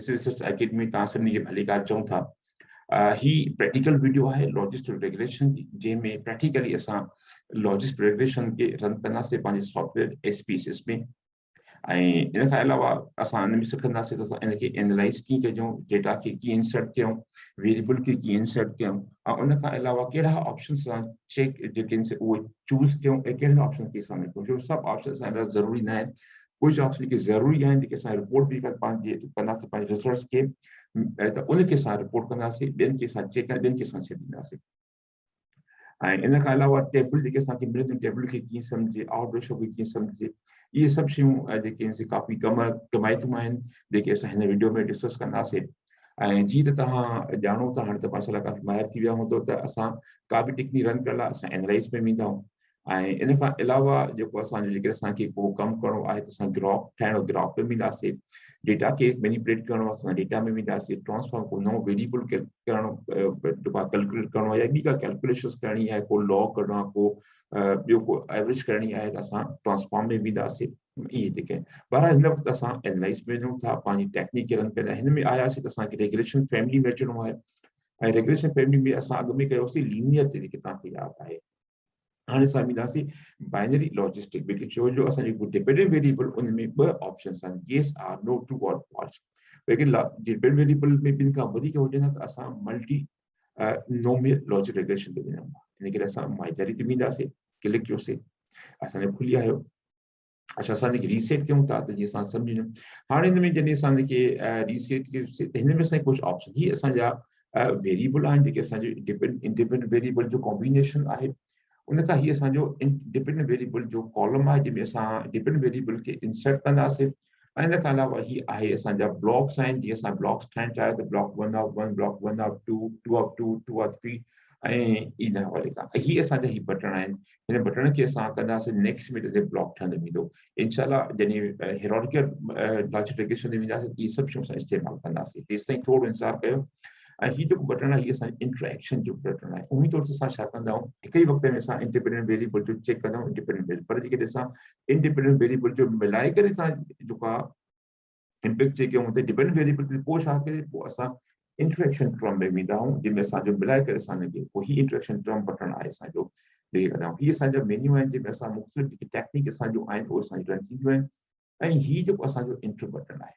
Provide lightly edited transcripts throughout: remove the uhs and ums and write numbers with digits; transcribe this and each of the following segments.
Justice research academy तव्हां सभिनी खे भली ॻाल्हि चऊं था। ही प्रैक्टिकल वीडियो आहे लॉजिस्टिक रेगुलेशन जी, जंहिंमें प्रैक्टिकली असां लॉजिस्टिक रेगुलेशन खे रन कंदासीं पंहिंजे सॉफ्टवेयर एसपीसीएस में। ऐं इन खां अलावा असां इन में सिखंदासीं त असां इनखे एनालाइज़ कीअं कयूं, डेटा खे कीअं इंसर्ट कयूं, वेरिएबल खे कीअं इंसर्ट कयूं, ऐं उन खां अलावा कहिड़ा ऑप्शन्स असां चेक जेके आहिनि उहे चूज़ कयूं ऐं कहिड़े ऑप्शन खे असां कयूं, जो सभु ऑप्शन असां लाइ ज़रूरी न आहिनि। कुझु ऑप्शन जेके ज़रूरी आहिनि, जेके असां रिपोर्ट बि कंदासीं पंहिंजे रिसर्च खे, त उनखे असां रिपोर्ट कंदासीं, ॿियनि खे असां चेक ॿियनि खे असां छॾींदासीं। ऐं इन खां अलावा टेबल जेके असांखे मिले थियूं, टेबल खे कीअं सम्झे, आउट रेशो खे कीअं सम्झे, इहे सभु शयूं जेके आहिनि काफ़ी कमाइतूं आहिनि, जेके असां हिन वीडियो में डिस्कस कंदासीं। ऐं जीअं त तव्हां ॼाणो था, हाणे त माशाल्लाह काफ़ी माहिर थी विया हूंदो, त असां का बि टेक्निक रन करण लाइ असां एनालाइज़ में वेंदा आहियूं। ऐं इन खां अलावा जेको असांजो जेकर असांखे को कमु करिणो आहे त असां ग्राफ ठाहिणो, ग्राफ में वेंदासीं, डेटा खे मैनिपुलेट करिणो आहे, असां डेटा में वेंदासीं, ट्रांसफॉर्म को नओं वेरिएबल करिणो, जेको आहे कैलकुलेट करिणो आहे, या ॿी का कैलकुलेशन करणी आहे, को लॉ करिणो आहे, को ॿियो को एवरेज करणी आहे, त असां ट्रांसफॉर्म में वेंदासीं। इहे जेके बहरहाल हिन वक़्तु असां एनालाइज़ में वञूं था, पंहिंजी टेक्निक खे रन करण लाइ हिन में आयासीं त असांखे रेगुलेशन फैमिली में अचिणो आहे। ऐं रेगुलेशन फैमिली में असां अॻु में कयोसीं लीनियर ते, जेके तव्हांखे यादि आहे। हाणे असां वेंदासीं बाइनरी लॉजिस्टिक में, छो जो असां जेको डिपेंडेंट वेरिएबल उन में ॿ ऑप्शन्स आहिनि, येस आर नो, ट्रू और फॉल्स। लेकिन डिपेंडेंट वेरिएबल में ॿिनि खां वधीक हुजनि त असां मल्टी नोमियल लॉजिक रेगुलेशन ते वञूं था। इन करे असां माइदारी ते वेंदासीं, क्लिक कयोसीं, असांजो खुली आयो। अच्छा, असां हिनखे रीसेट कयूं था त जीअं असां सम्झूं। हाणे हिन में जॾहिं असां हिनखे रीसेट कयोसीं त हिन में असांखे कुझु ऑप्शन, ही असांजा वेरिएबल आहिनि, जेके असांजो इंडिपेंडेंट वेरिएबल जो कॉम्बिनेशन आहे। उन खां ही असांजो डिपेंडेंट वेरिएबल जो कॉलम आहे, जंहिंमें असां डिपेंडेंट वेरिएबल खे इंसर्ट कंदासीं। ऐं इन खां अलावा ही आहे असांजा ब्लॉक्स आहिनि, जीअं असां ब्लॉक्स ठाहिण चाहियो त block 1 of 1, block 1 of 2, 2 of 2, 2 of 3, ऐं इन हवाले खां ही असांजा ही बटण आहिनि। हिन बटण खे असां कंदासीं नेक्स्ट में, त ब्लॉक ठहंदो वेंदो। इनशाला जॾहिं हेरोडिकल लॉजिक रेगुलेशन ते वेंदासीं, इहे सभु शयूं असां इस्तेमालु कंदासीं। तेसिताईं थोरो इंतज़ारु कयो। ऐं हीउ जेको बटण आहे, हीउ असांजो इंटरेक्शन जो बटण आहे। उन्ही तौर ते असां छा कंदा आहियूं, हिक ई वक़्त में असां इंडिपेंडेंट वेरिएबल जो चेक कंदा आहियूं, इंडिपेंडेंट वेरिएबल, पर जेकॾहिं असां इंडिपेंडेंट वेरिएबल जो मिलाए करे असां जेको आहे इम्पैक्ट चेक कयूं त डिपेंडेंट वेरिएबल ते, पोइ छा कजे, पोइ असां इंटरेक्शन टर्म में वेंदा आहियूं, जंहिंमें असांजो मिलाए करे असां हिनखे, पोइ ही इंटरेक्शन टर्म बटण आहे असांजो, ॾेई कंदा आहियूं। हीअ असांजा मेन्यू आहिनि, जंहिंमें असां मुख़्तलिफ़ जेके टेक्निक असांजूं आहिनि उहे असांजी रन थींदियूं आहिनि। ऐं हीउ जेको असांजो इंटर बटण आहे,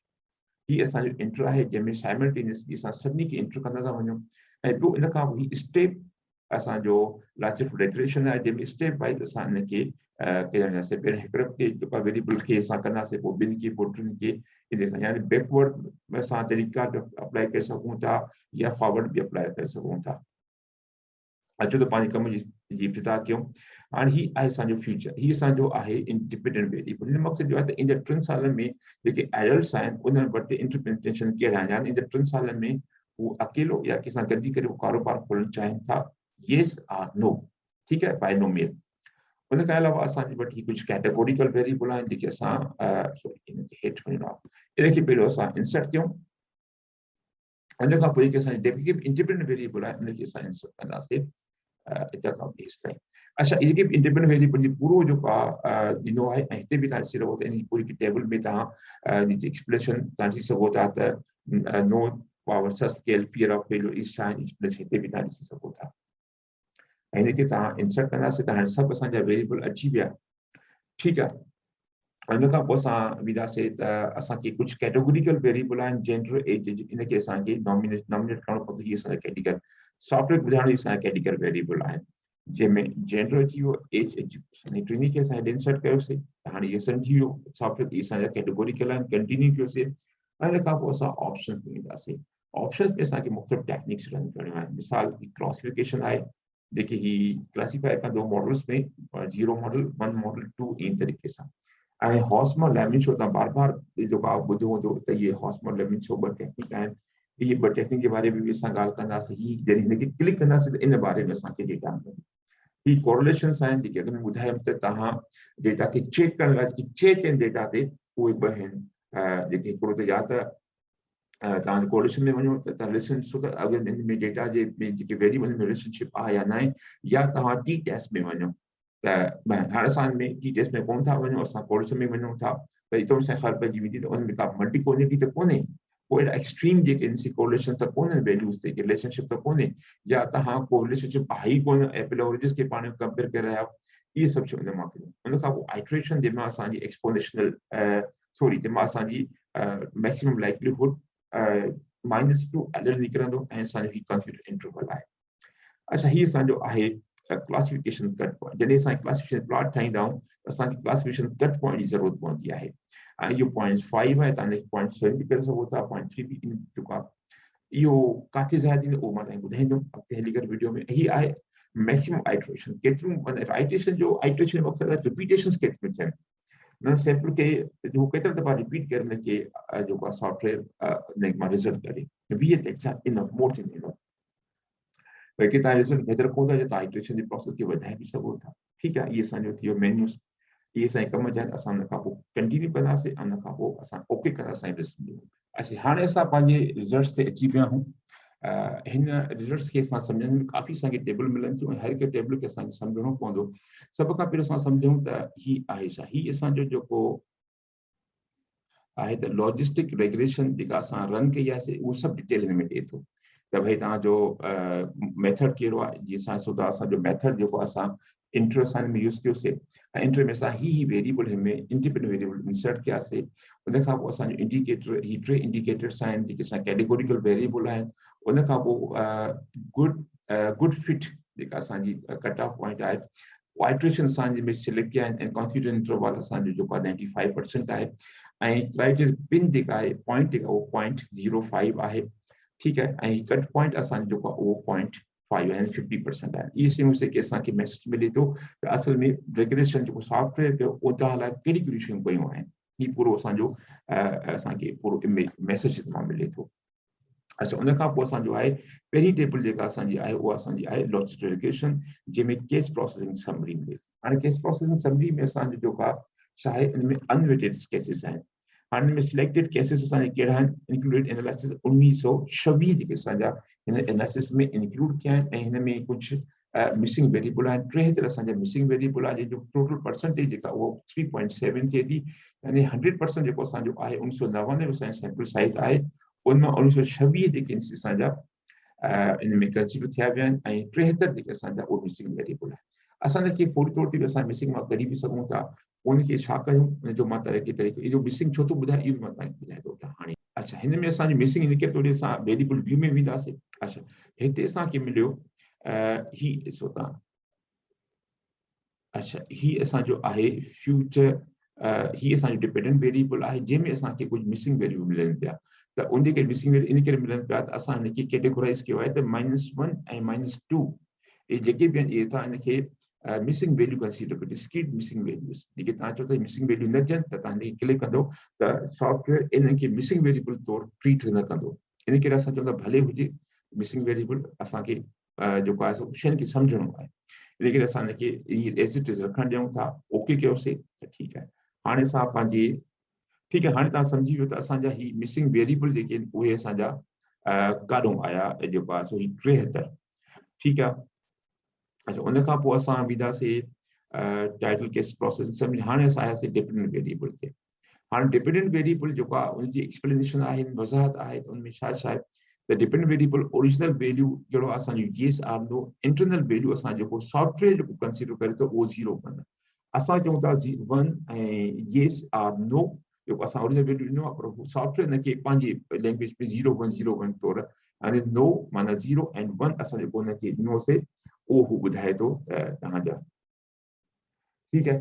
ही असांजो इंटर आहे, जंहिंमें साइमल्टेनियसली असां सभिनी खे इंटर कंदा था वञूं। ऐं ॿियो इन खां पोइ स्टेप असांजो लॉजिक रेगुलेशन आहे, जंहिंमें स्टेप वाइज़ असां हिनखे कयासीं। पहिरियों हिकिड़े खे जेका वेरिएबल खे असां कंदासीं, पोइ ॿिनि खे, पोइ टिनि खे, इन सां यानी बैकवर्ड असां तरीक़ा अप्लाई करे सघूं था, या फॉरवर्ड बि अप्लाई करे सघूं था। अचो त पंहिंजे कम जी इब्तिदा कयूं। हाणे ही आहे असांजो फ्यूचर, ही असांजो आहे इंडिपेंडेंट वेरिएबल। हिन मक़सद जो आहे त इन 3 सालनि में जेके एडल्ट्स आहिनि, उन्हनि वटि इंटरप्रिटेशन कहिड़ा आहिनि, यानी इन 3 सालनि में हू अकेलो या कंहिंसां गॾिजी करे कारोबार खोलणु चाहिनि था, येस आर नो, ठीकु आहे, बाय नो मेल। उन खां अलावा असांजे वटि कुझु कैटेगोरिकल वेरिएबल आहिनि, जेके असां हेठि वञिणो आहे, इनखे पहिरियों असां इंसर्ट कयूं। उन खां पोइ जेके असांजे इंडिपेंडेंट वेरिएबल आहे, उनखे असां इंसर्ट कंदासीं हितां खां हेसि ताईं। अच्छा, इहे इंडिपेंडेंट वेरिएबल जी पूरो जेको आहे ॾिनो आहे, ऐं हिते बि तव्हां ॾिसी रहो त इन पूरी टेबल में तव्हां एक्सप्रेशन तव्हां ॾिसी सघो था त no power scale fear of failure is shine expression हिते बि तव्हां ॾिसी सघो था। ऐं हिनखे तव्हां इंसर्ट कंदासीं त हाणे सभु असांजा वेरिएबल अची विया, ठीकु आहे। इन खां पोइ असां वेंदासीं त असांखे कुझु कैटेगोरिकल वेरिएबल आहिनि, जेंडर, एज, इनखे असांखे नॉमिनेट करणो पवंदो। हीअ असांजा कैटेगरी सॉफ्टवेयर ॿुधाइण असांजा कैटेगरी वेरिएबल आहिनि, जंहिंमें जेंडर अची वियो, एज एजुकेशन, टिनी खे असां हेॾे इंसर्ट कयोसीं त हाणे इहो सम्झी वियो सॉफ्टवेयर, इहे असांजा कैटेगोरिकल आहिनि। कंटिन्यू कयोसीं, ऐं इन खां पोइ असां ऑप्शन में वेंदासीं। ऑप्शन में असांखे मुख़्तलिफ़ टेक्निक्स रन करणियूं आहिनि। मिसाल क्लासिफिकेशन आहे, जेके ही क्लासिफाई कंदो मॉडल्स में, 0 मॉडल, 1 मॉडल, 2, इन तरीक़े सां। ऐं हॉस्मर लेमिन शो, तव्हां बार बार जेको आहे ॿुधो हूंदो त इहे हॉस्मर लेमिन शो 2 टेक्निक आहिनि। इहे 2 टेक्निक जे बारे में बि असां ॻाल्हि कंदासीं। ही जॾहिं हिनखे क्लिक कंदासीं त इन बारे में असांखे डेटा मिलंदी। ही कोरिलेशंस आहिनि, जेके अॻु में ॿुधायमि त तव्हां डेटा खे चेक करण लाइ चेक इन डेटा ते, उहे 2 आहिनि, जेके हिकिड़ो त या त तव्हां कोरिलेशन में वञो त रिलेशन ॾिसो त अगरि इन में डेटा जे में जेके वेरिएबल में रिलेशनशिप आहे या न आहे, या तव्हां टी टेस्ट में वञो त हाणे असां में टी टेस्ट में कोन था वञूं, असां कोरिलेशन में वञूं था, त हितां असांखे ख़बर पइजी वेंदी त उन में का मल्टीपोलिटी त कोन्हे, कोई एक्सट्रीम जेके इनसी कोरिलेशन त कोन्हे वैल्यूज़ ते रिलेशनशिप त कोन्हे या तव्हां को रिलेशनशिप आहे ई कोन एपल ओरेंजिस खे पाण कंपेयर करे रहिया इहे सभु शयूं उन मां थियूं उन खां पोइ आइट्रेशन जंहिंमां असांजी एक्सपोनेंशियल जंहिंमां असांजी मैक्सिमम लाइक्लीहुड -2 एलएल निकिरंदो ऐं असांजो ही कॉन्फिडेंट इंटरवल आहे अच्छा ही असांजो आहे क्लासिफिकेशन कट पॉइंट जॾहिं असां क्लासिफिकेशन प्लॉट ठाहींदा आहियूं असांखे क्लासिफिकेशन कट पॉइंट जी ज़रूरत पवंदी आहे ऐं इहो 0.5 आहे तव्हां 0.7 बि करे सघो था 0.3 बि इन चुका इहो काथे ज़ाहिर थींदो उहो मां तव्हांखे ॿुधाईंदुमि अॻिते हली करे वीडियो में ही आहे मैक्सिमम आइट्रेशन केतिरियूं माना आइट्रेशन जो आइट्रेशन मक़सदु आहे रिपीटेशंस केतिरियूं थियनि न सैंपल खे जो केतिरा दफ़ा रिपीट करे हुनखे जेको आहे सॉफ्टवेयर मां रिज़ल्ट करे 20 ते इनफ मोर देन इनफ भई कि तव्हां रिज़ल्ट बहितर कोन था तव्हां आइट्रेशन जी प्रोसेस खे वधाए बि सघो था ठीकु आहे इहे असांजो थी वियो मेन्यूस इहे असांजे कम जा आहिनि असां हुन खां पोइ कंटिन्यू कंदासीं हुन खां पोइ असां ओके कंदा असांजी रिज़ल्ट ॾियूं अच्छा हाणे असां पंहिंजे रिज़ल्ट्स ते अची विया आहियूं हिन रिज़ल्ट्स खे असां सम्झण में काफ़ी असांखे टेबल मिलनि थियूं ऐं हर हिकु टेबल खे असांखे सम्झणो पवंदो सभ खां पहिरियों असां सम्झूं त ही आहे छा ही असांजो जेको आहे त लॉजिस्टिक रेगुलेशन जेका असां रन कई आहे उहो सभु डिटेल हिन में ॾिए थो त भई तव्हांजो मेथड कहिड़ो आहे जीअं असांजो मेथड जेको असां इंटर असां में यूज़ कयोसीं ऐं इंटर में असां ही वेरिएबल हिन में इंडिपेंडेंट वेरिएबल इंसर्ट कयासीं उन खां पोइ असांजो इंडिकेटर ही 3 इंडिकेटर्स आहिनि जेके असां कैटेगोरिकल वेरिएबल आहिनि उन खां पोइ गुड फिट जेका असांजी कट ऑफ पॉइंट आहे आइट्रेशन असांजे में सिलेक्ट कया आहिनि ऐं कॉन्फिडेंस इंटरवल असांजो जेको आहे 95% आहे ऐं क्राइटेरिया पिन जेका आहे पॉइंट जेका उहो 0.05 आहे ठीकु आहे ऐं कट पॉइंट असांजो जेको आहे उहो 0.5 आहे 50% आहे इहे शयूं जेके असांखे मैसेज मिले थो त असल में रेगुलेशन जेको सॉफ्टवेयर कयो उतां लाइ कहिड़ी कहिड़ी शयूं कयूं आहिनि हीउ पूरो असांखे पूरो मैसेज मां मिले थो अच्छा उन खां पोइ असांजो आहे पहिरीं टेबल जेका असांजी आहे उहा असांजी आहे लॉजिस्टिक रेगुलेशन जंहिंमें केस प्रोसेसिंग समरी मिले थी हाणे केस प्रोसेसिंग समरी में असांजो जेको आहे छा आहे इन में अनवेटेड केसिस आहिनि हाणे हिन में सिलेक्टेड केसिस असांजे कहिड़ा आहिनि इंक्लूडेड एनालिसिस 1926 जेके असांजा हिन एनालिसिस में इंक्लूड कया आहिनि ऐं हिन में कुझु मिसिंग वेरिएबल आहिनि 73 असांजा मिसिंग वेरिएबल आहे जंहिंजो टोटल परसेंटेज जेका उहो 3.7 थिए थी यानी 100% जेको असांजो आहे 1999 असांजो सैंपल साइज़ आहे उन मां 1926 जेके असांजा इन में कंसीडर थिया विया आहिनि ऐं 73 जेके असांजा उहे मिसिंग वेरिएबल आहे असां हिनखे पूरी तौर ते असां मिसिंग मां कढी बि सघूं था उनखे छा कयूं उनजो मां तरीक़े इहो मिसिंग छो थो ॿुधाए इहो बि मां तव्हांखे ॿुधाए थो हाणे अच्छा हिन में असांजी मिसिंग निकिरे थो असां वेरिएबल व्यू में वेंदासीं अच्छा हिते असांखे मिलियो ही ॾिसो तव्हां अच्छा ही असांजो आहे फ्यूचर ही असांजो डिपेंडेंट वेरिएबल आहे जंहिंमें असांखे कुझु मिसिंग वेरिएबल मिलनि पिया त उनखे मिसिंग वेरिएबल इन करे मिलनि पिया त असां हिनखे कैटेगोराइज़ कयो आहे त -1 ऐं -2 इहे जेके बि आहिनि इहे तव्हां हिनखे मिसिंग वैल्यू कंसीडर कयो डिस्क्रीट मिसिंग वैल्यूज़ जेके तव्हां चओ त मिसिंग वैल्यू न थियनि त तव्हां हिनखे क्लिक कंदो त सॉफ्टवेयर इनखे मिसिंग वेरिएबल तौरु ट्रीट न कंदो इन करे असां चवंदा भले हुजे मिसिंग वेरिएबल असांखे जेको आहे शयुनि खे सम्झणो आहे इन करे असां हिनखे एज़ इट इज़ रखणु ॾियूं था ओके कयोसीं त ठीकु आहे हाणे असां पंहिंजी ठीकु आहे हाणे तव्हां सम्झी वियो त असांजा ही मिसिंग वेरिएबल जेके आहिनि उहे असांजा काॾों आया जेको आहे सो ही 73 ठीकु आहे अच्छा उन खां पोइ असां वेंदासीं टाइटल केस प्रोसेसिंग सम्झ हाणे असां आयासीं डिपेंडेंट वेरिएबल ते हाणे डिपेंडेंट वेरिएबल जेको आहे उनजी एक्सप्लेनेशन आहे वज़ाहत आहे त उनमें छा छा आहे त डिपेंडेंट वेरिएबल ओरिजिनल वैल्यू कहिड़ो आहे असांजो येस आर नो इंटरनल वैल्यू असां जेको सॉफ्टवेयर जेको कंसीडर करे थो उहो 0 असां चऊं था 1 ऐं येस आर नो जेको असां ओरिजिनल वैल्यू ॾिनो आहे पर सॉफ्टवेयर हिनखे पंहिंजी लैंग्वेज में 0 1 तौरु हाणे नो माना 0 ऐं 1 असां जेको हुनखे ॾिनोसीं उहो ॿुधाए थो तव्हांजा ठीकु आहे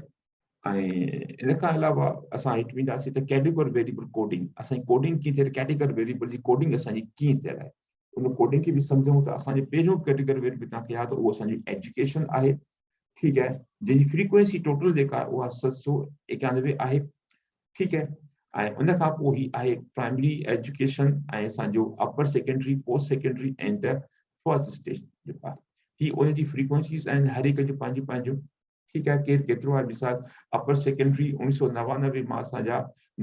ऐं इन खां अलावा असां हेठि वेंदासीं त कैटेगरी वेरिएबल कोडिंग असांजी कोडिंग कीअं थिए कैटेगरी वेरिएबल जी कोडिंग असांजी कीअं थियल आहे उन कोडिंग खे बि सम्झूं त असांजे पहिरियों कैटेगरी वेरिएबल तव्हांखे यादि उहो असांजी एजुकेशन आहे ठीकु आहे जंहिंजी फ्रीक्वेंसी टोटल जेका आहे उहा 791 आहे ठीकु आहे ऐं उन खां पोइ ही आहे प्राइमरी एजुकेशन ऐं असांजो upper secondary post secondary and the first stage जेको आहे ही उनजी फ्रीक्वेंसीज़ आहिनि हर हिकु जूं पंहिंजूं पंहिंजूं ठीकु आहे केरु केतिरो आहे मिसाल अपर सेकेंडरी 1999 मां असांजा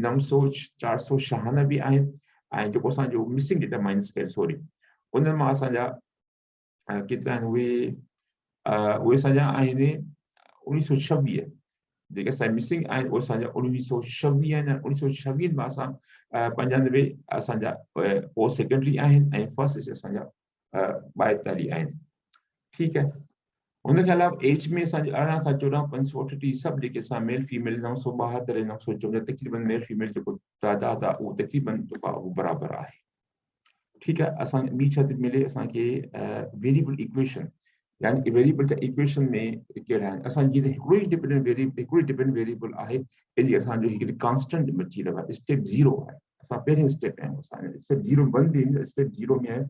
900 496 आहिनि ऐं जेको असांजो मिसिंग डेटा माइनस कयो सॉरी उन मां असांजा केतिरा आहिनि उहे असांजा आहिनि 1926 जेके असां मिसिंग आहिनि उहे असांजा 1926 आहिनि 1926 में असां 95 असांजा पोस्ट सेकेंडरी आहिनि ऐं फर्स्ट असांजा 42 आहिनि। ठीकु आहे। उनके अलावा एज में असांजे 18 खां 14 538 सभु जेके असां मेल फीमेल 972 954 तक़रीबन मेल फीमेल जेको तादाद आहे उहो तक़रीबन जेको आहे उहो बराबरि आहे। ठीकु आहे। असांखे ॿी छा थी मिले असांखे वेरिएबल इक्वेशन, यानी वेरिएबल जा इक्वेशन में कहिड़ा आहिनि। असांजी हिकिड़ो ई डिपेंडेंट वेरिएबल आहे इनजी असांजो हिकिड़ी कांस्टेंट बची रहियो आहे, स्टेप 0 आहे। असां पहिरें स्टेप आहियूं, असांजो स्टेप 0 बंदि ईंदो, स्टेप 0 में आहे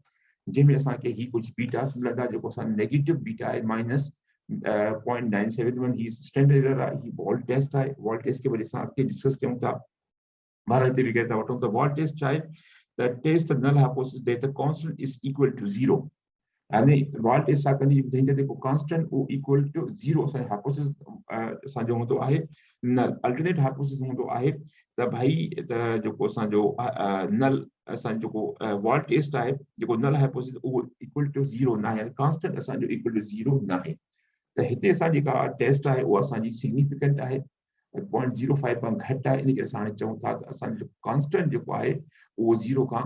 जंहिंमें असांखे ही कुझु बीटास मिलंदा जेको असां नेगेटिव बीटा आहे माइनस 0.971 ही स्टैंडर्ड एरर आहे, ही वॉल्ट टेस्ट आहे। वॉल्ट टेस्ट के वजह से अॻिते डिस्कस कयूं था, ॿार हिते बि करे था वठूं। त वॉल्ट टेस्ट आहे the test the null hypothesis that the constant is equal to 0, यानी वॉल्ट टेस्ट छा कंदी जंहिंजो जेको कांस्टेंट वो इक्वल टू 0 असांजो हाइपोथेसिस असांजो हूंदो आहे नल। अल्टरनेट हाइपोथेसिस हूंदो आहे त भाई त जेको असांजो नल असांजो जेको वॉल्ट टेस्ट आहे जेको नल हाइपोथेसिस उहो इक्वल टू 0 न आहे, कांस्टेंट असांजो इक्वल टू 0 न आहे। त हिते असांजी जेका टेस्ट आहे उहा असांजी सिग्निफिकेंट आहे, 0.05 खां घटि आहे। इन करे असां हाणे चऊं था त असांजो कांस्टेंट जेको आहे उहो 0 खां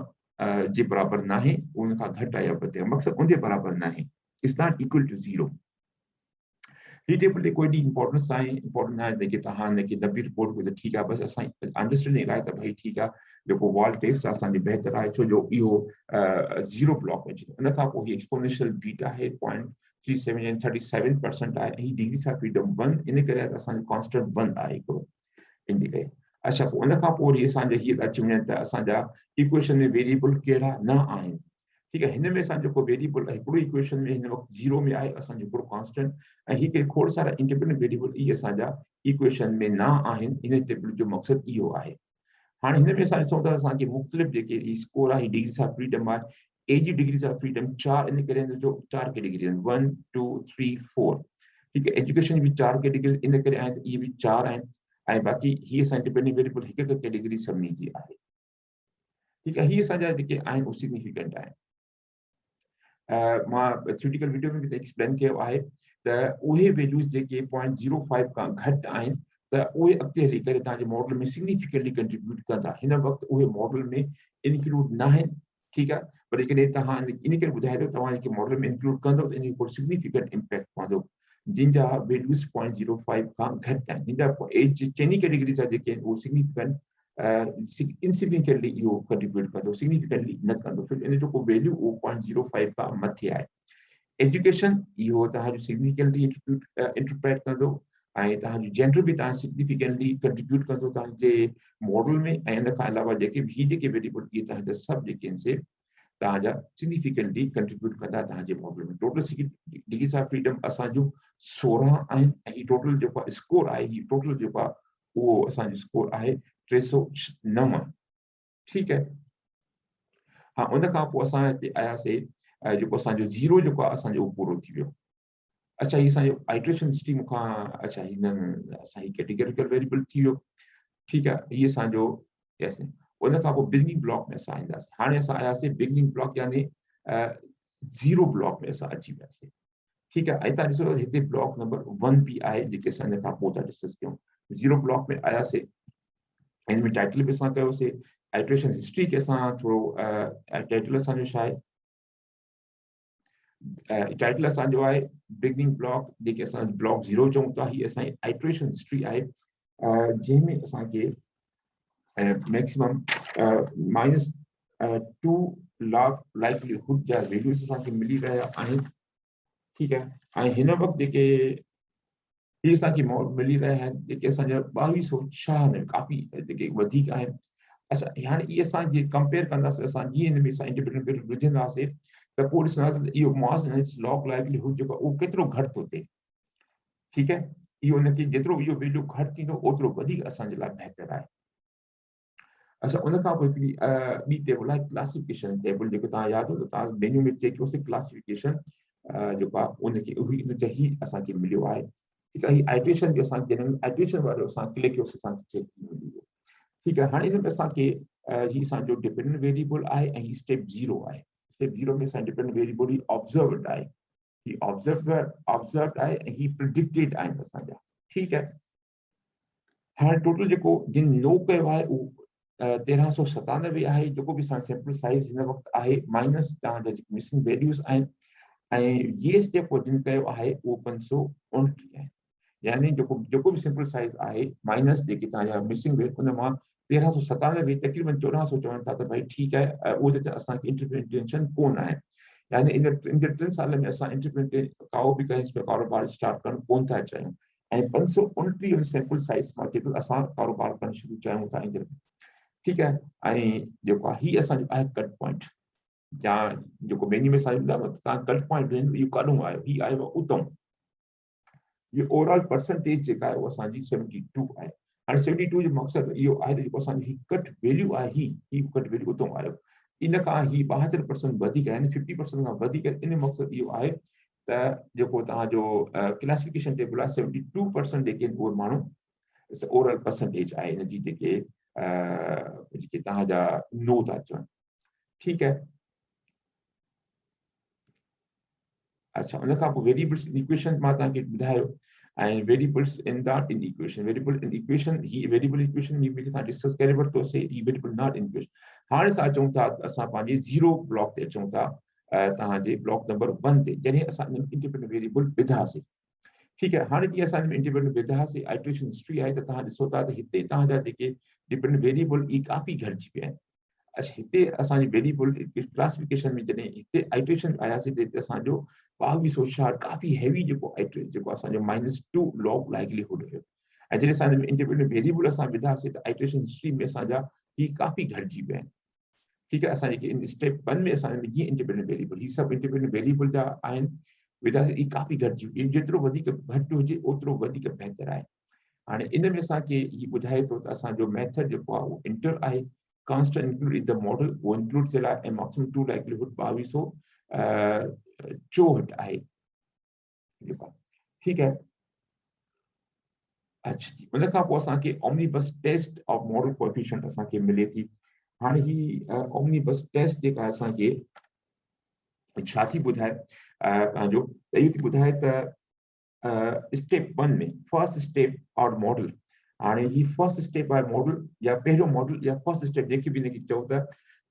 जे बराबर ना है, उन का घट आया बते मकसद उनके बराबर ना है, इट्स नॉट इक्वल टू 0। ही टेबल de कोई इंपॉर्टेंस है, इंपॉर्टेंट है देखिए तहां ने कि दबी रिपोर्ट को ठीक है, बस असां अंडरस्टैंडिंग लाइ त भाई ठीक है जेको वॉल टेस्ट असां जी बेहतर है छो जो इहो 0 ब्लॉक में उन का पोइ एक्सपोनेंशियल बीटा है 0.37 and 37% है, ही डिग्री ऑफ फ्रीडम 1 इन करे असां कांस्टेंट 1 आहे हिकिड़ो इन करे। अच्छा पोइ उन खां पोइ असांजा हीअ अची वञनि त असांजा इक्वेशन में वेरिएबल कहिड़ा न आहिनि। ठीकु आहे। हिन में असां जेको वेरिएबल हिकिड़ो इक्वेशन में हिन वक़्तु 0 में आहे असांजो हिकिड़ो कांस्टेंट ऐं हीअ खोड़ सारा इंडिपेंडेंट वेरिएबल इहे असांजा इक्वेशन में न आहिनि। हिन टेबल जो मक़सदु इहो आहे। हाणे हिन में असां ॾिसूं था असांखे मुख़्तलिफ़ जेके ही स्कोर आहे डिग्रीज़ ऑफ फ्रीडम आहे। ए जी डिग्रीज़ ऑफ फ्रीडम 4 इन करे जो 4 कैटेगरी आहिनि 1 2 3 4। ठीकु आहे। एजुकेशन बि 4 कैटेगरी इन करे आहिनि त इहे बि 4 आहिनि ऐं बाक़ी ही असां डिपेंडेंट वेरिएबल हिकु हिकु कैटेगरी सभिनी जी आहे। ठीकु आहे। ही असांजा जेके आहिनि उहे सिग्निफिकेंट आहिनि। मां थ्योरेटिकल वीडियो में भी एक्सप्लेन किया है त उहे वैल्यूज जेके 0.05 खां घटि आहिनि त उहे अॻिते हली करे तव्हांजे मॉडल में सिग्निफिकेंटली कंट्रीब्यूट कंदा। हिन वक़्तु उहे मॉडल में इंक्लूड न आहिनि। ठीकु आहे। पर जेकॾहिं तव्हां इन करे ॿुधाए थो तव्हां जेके मॉडल में इंक्लूड कंदव त इन जो सिग्निफिकेंट इम्पैक्ट पवंदो जिन जा वैल्यूज 0.05 खां घटि आहिनि। जिन जा एज चइनी कैटेगरी जा जेके आहिनि उहे सिग्निफिकेंट insignificantly इहो कंट्रीब्यूट कंदो, सिग्निफिकेंटली न कंदो छो इन जो को वैल्यू 0.05 खां मथे आहे। एजुकेशन इहो तव्हांजो सिग्निफिकेंटली इंटरप्रेट कंदो ऐं तव्हांजो जेंडर बि तव्हां सिग्निफिकेंटली कंट्रीब्यूट कंदो तव्हांजे मॉडल में ऐं इन खां अलावा जेके बि जेके वेरिएबल इहे तव्हांजा सभु जेके आहिनि से तव्हांजा सिग्निफिकेंटली कंट्रीब्यूट कंदा तव्हांजे मॉडल में। टोटल डिग्रीज़ ऑफ फ्रीडम असांजो 16 आहिनि ऐं ही टोटल जेको स्कोर आहे ही टोटल जेको आहे उहो असांजो स्कोर आहे 309। ठीकु आहे। हाँ उन खां पोइ असां हिते आयासीं जेको असांजो 0 जेको आहे असांजो पूरो थी वियो। अच्छा ही असांजो आइट्रेशन स्ट्रीम खां अच्छा हिन असांजी कैटेगरिकल वेरिएबल थी वियो। ठीकु आहे। हीअ असांजो यस उन खां पोइ बिगनिंग ब्लॉक में असां ईंदासीं। हाणे असां आयासीं बिगनिंग ब्लॉक यानी 0 ब्लॉक में असां अची वियासीं। ठीकु आहे। ऐं तव्हां ॾिसो हिते ब्लॉक नंबर 1 बि आहे जेके असां हिन खां पोइ था डिस्कस कयूं। 0 ब्लॉक में आयासीं इन में टाइटल भी असां कयोसीं आइट्रेशन हिस्ट्री के असां थोरो टाइटल असांजो छा आहे टाइटल असांजो आहे बिगनिंग ब्लॉक जेके असां ब्लॉक 0 चऊं था ही असांजी आइट्रेशन हिस्ट्री आहे जंहिंमें असांखे मैक्सिमम -2 लाख लाइवलीहुड जा वैल्यूज़ असांखे मिली रहिया आहिनि। ठीकु आहे। ऐं हिन वक़्तु जेके ही असांखे मिली रहिया आहिनि जेके असांजा 2296 काफ़ी जेके वधीक आहिनि। अच्छा हाणे इहे असां जे कंपेयर कंदासीं असां जीअं हिन में असां इंडिपेंडेंट वेरिएबल विझंदासीं त पोइ ॾिसंदासीं त इहो मास लॉग लाइवलीहुड जेको उहो केतिरो घटि थो थिए। ठीकु आहे। इहो उनखे जेतिरो इहो वैल्यू घटि थींदो ओतिरो वधीक असांजे लाइ बहितर आहे। अच्छा उन खां पोइ हिकिड़ी ॿी टेबल आहे क्लासिफिकेशन टेबल जेको तव्हां यादि हो त तव्हां मेन्यू में चेक कयोसीं क्लासिफिकेशन जेको आहे उनखे ही असांखे मिलियो आहे। ठीकु आहे। ही आइट्रेशन बि असांखे आइट्रेशन वारो असां क्लिक कयोसीं असांखे चेक मिलियो। ठीकु आहे। हाणे हिन में असांखे ही असांजो डिपेंडेंट वेरिएबल आहे ऐं ही स्टेप 0 आहे। स्टेप 0 में असां डिपेंडेंट वेरिएबल ही ऑब्जर्व्ड आहे, ही ऑब्जर्व्ड आहे ऐं ही प्रिडिक्टेड आहिनि असांजा। ठीकु आहे। हाँ टोटल जो जिन लो कयो आहे वो 1397 आहे जेको भी सैंपल साइज हिन वक्त आहे माइनस तव्हांजा जेके मिसिंग वैल्यूज़ आहिनि ऐं ये स्टेप जिन कयो आहे वो 529 आहे यानी जो भी सैंपल साइज आहे माइनस जेके तव्हांजा मिसिंग वैल्यू उन मां 1397 तकरीबन 1400 चवनि था त भाई ठीक है वो जो असांखे इंटरप्रिटेशन कोन आहे यानी इन 3 साल में असां इंटरप्रिटेशन काओ भी कहीं कारोबार स्टार्ट करणु कोन था चाहियूं ऐं 529 सैंपल साइज मां जेको असां कारोबार करणु शुरू चाहियूं था इन ठीक है ऐं जेको आहे ही असांजो आहे कट पॉइंट या जो मेन्यू में तव्हां कट पॉइंट इहो काॾों आयो ही आयो उतां ये ओवरऑल परसेंटेज जेका आहे उहा असांजी 72 आहे हाणे 72 जो मक़सदु इहो आहे त जेको असांजी ही कट वैल्यू आहे ही कट वैल्यू उतां आयो इन खां ही 72% वधीक यानी 50% खां वधीक इन मक़सदु इहो आहे त जेको तव्हांजो क्लासिफिकेशन टेबल आहे 72% जेके उहे माण्हू ओवरऑल परसेंटेज आहे इन जी जेके तव्हांजा नो था अचनि ठीकु है अच्छा उन खां पोइ वेरिएबल्स इक्वेशन मां तव्हांखे ॿुधायो ऐं variables in that in equation variable in equation ही वेरिएबल इक्वेशन में असां डिस्कस करे वरितोसीं ही वेरिएबल नॉट इन इक्वेशन हाणे असां चऊं था असां पंहिंजे ज़ीरो ब्लॉक ते अचूं था तव्हांजे ब्लॉक नंबर 1 ते जॾहिं असां इंडिपेंडेंट वेरिएबल विधासीं ठीक है हाणे जीअं असां इंडिपेंडेंट विधासीं आइट्रेशन हिस्ट्री आहे त तव्हां ॾिसो था त हिते तव्हांजा जेके डिपेंडेंट वेरिएबल ई काफ़ी घटिजी विया आहिनि अच्छा हिते असांजी वेरिएबल क्लासिफिकेशन में जॾहिं हिते आइट्रेशन आयासीं त हिते असांजो 2266 काफ़ी हैवी जेको असांजो -2 लॉग लाइवलीहुड हुयो ऐं जॾहिं असां इंडिपेंडेंट वेरिएबल असां विधासीं त आइट्रेशन हिस्ट्री में असांजा ही काफ़ी घटिजी विया आहिनि ठीकु आहे असां जेके स्टेप 1 में असां जीअं इंडिपेंडेंट वेरिएबल ही सभु इंडिपेंडेंट वेरिएबल जा आहिनि विधासीं ही काफ़ी घटिजी वियूं जेतिरो वधीक घटि हुजे ओतिरो वधीक बहितर आहे हाणे इन में असांखे ही ॿुधाए थो त असांजो मेथड जेको आहे उहो इंटर आहे constant include in the model वो include थियला ऐं maximum true likelihood 2264 आहे जेको ठीक है अच्छा जी उन खां पोइ असांखे omnibus test of model coefficient असांखे मिले थी हाणे ही omnibus test जेका असांखे छा थी ॿुधाए पंहिंजो त इहो थी ॿुधाए त स्टेप 1 में फर्स्ट स्टेप और मॉडल हाणे ही फर्स्ट स्टेप आहे मॉडल या पहिरियों मॉडल या फर्स्ट स्टेप जेकी बि इनखे चओ था